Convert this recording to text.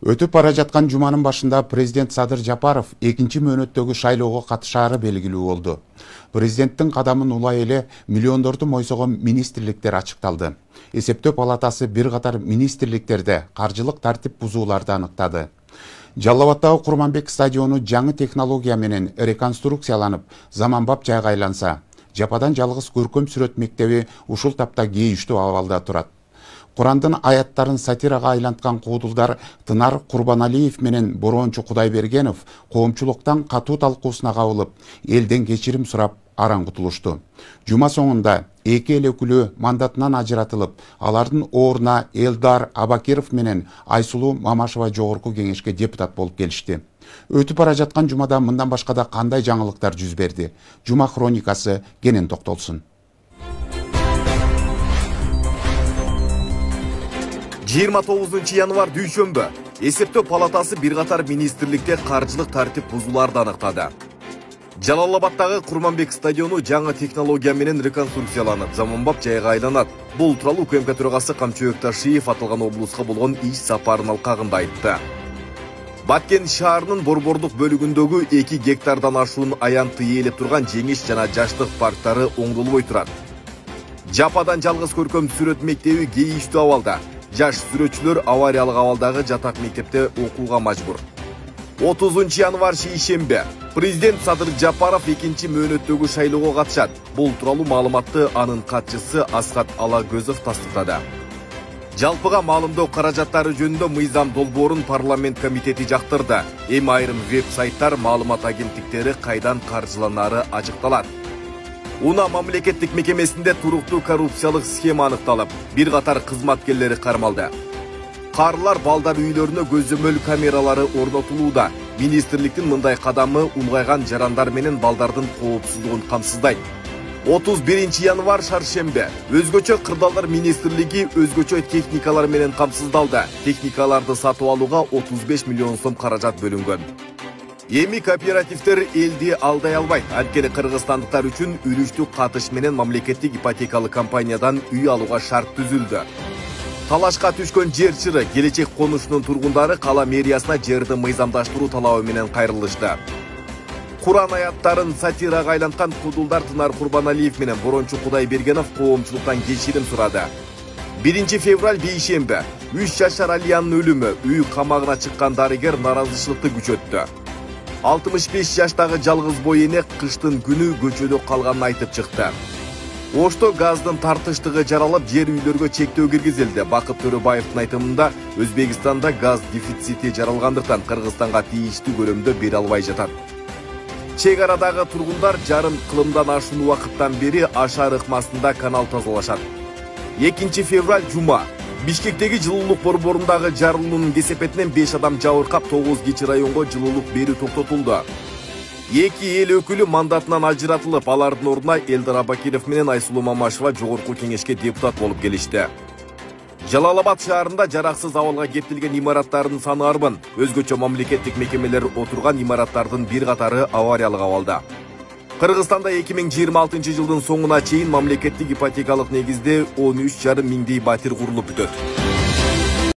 Өтүп бара жаткан жуманын башында президент Садыр Жапаров экинчи мөөнөттөгү шайлоого катышаары белгилүү болду. Президенттин кадамын улай эле миллиондорду мойзогон министрликтер ачыкталды. Эсептөө палатасы бир катар министрликтерде каржылык тартип бузууларды аныктады. Жалал Абаддагы Курманбек стадиону жаңы технология менен реконструкцияланып, заманбап жайга айланса, жападан жалгыз көркөм сүрөт мектеби ушул тапта кейиштүү абалда турат. Курандын аяттарын сатирага айланткан куудулдар Тынар Курбаналиев менен Борончу Кудайбергенов коомчулуктан катуу талкуусуна кабылып, элден кечирим сурап аран кутулушту. Жума соңунда эки эл өкүлү мандатынан ажыратылып, алардын ордуна Элдар Абакиров менен Айсулуу Мамашева жогорку кеңешке депутат болуп келишти. Өтүп бара жаткан жумада мындан башка да кандай жаңылыктар жүз берди? Жума хроникасы кенен токтолсун. 29 январ дүйшөмбү эсептөө палатасы бир катар министрликте каржылык тартип бузууларды аныктады. Жалал Абаддагы Курманбек стадиону жаңы технология менен реконструкцияланып, заманбап жайга айланат. Бул тууралуу УКМК төрагасы Камчыбек Ташиев аталган облуска болгон иш сапарынын алкагында айтты. Баткен шаарынын борбордук бөлүгүндөгү 2 гектардан ашуун аянтты ээлеп турган жеңиш жана жаштык парктары оңдолбой турат. Жападан жалгыз көркөм сүрөт мектеби кейиштүү абалда. Жаш сүрөтчүлөр авариялык абалдагы жатак мектепте окууга мажбур. 30 январ шейшембе президент Садыр Жапаров экинчи мөөнөттөгү шайлоого катышат. Бул тууралуу маалыматты анын катчысы Асхат Алагөзов тастыктады. Жалпыга маалымдоо каражаттары жөнүндө мыйзам долбоорун парламент комитети жактырды. Эми айрым веб-сайттар, маалымат агенттиктери кайдан каржыланары ачыкталат. Уна мамлекеттик мекемесинде туруктуу коррупциялык схема аныкталып, бир катар кызматкерлери кармалды. Карылар балдар үйлөрүнө көзөмөл камералары орнотулууда. Министрликтин мындай кадамы улгайган жарандар менен балдардын коопсуздугун камсыздайт. 31 январ шаршембе өзгөчө кырдаалдар министрлиги өзгөчө техникалар менен камсыздалды. Техникаларды сатып алууга 35 миллион сом каражат бөлүнгөн. Эми кооперативдер элди алдай албайт. Анткени кыргызстандыктар үчүн үлүштүк катыш менен мамлекеттик ипотекалык компаниядан үй алууга шарт түзүлдү. Талашка түшкөн жер чыры келечек конушунун тургундары кала мэриясына жерди мыйзамдаштыруу талабы менен кайрылышты. Куран аяттарын сатирага айланткан куудулдар Тынар Курбаналиев менен Борончу Кудайбергенов коомчулуктан кечирим сурады. 1 февраль бейшембе 3 жашар Алиянын өлүмү үй камагына чыккан дарыгер наразычылыкты күчөттү. 65 жаштагы жалгыз бой эне кыштын күнү көчөдө калганын айтып чыкты. Ошто газдын тартыштыгы жаралып, жер үйлөргө чектөө киргизилди. Бакыт Төрөбаевдин айтымында Өзбекстанда газ дефицити жаралгандыктан Кыргызстанга тийиштүү көлөмдө бере албай жатат. Чек арадагы тургундар жарым кылымдан ашуун убакыттан бери Ашар ыкмасында канал тазалашат. 2 февраль жума Бишкектеги жылуулук борборундагы жарылуунун кесепетинен 5 адам жабыркап, 9 кичи районго жылуулук берүү токтотулду. Эки эл өкүлү мандатынан ажыратылып, алардын ордуна Элдар Абакиров менен Айсулуу Мамашева жогорку кеңешке депутат болуп келишти. Жалал Абад шаарында жараксыз абалга кептелген имараттардын саны арбын. Өзгөчө мамлекеттик мекемелер отурган имараттардын бир катары авариялык абалда. Кыргызстанда 2026 жылдын соңуна чейин мамлекеттик ипотекалык негизде 13,5 миңдей батир курулуп бүтөт.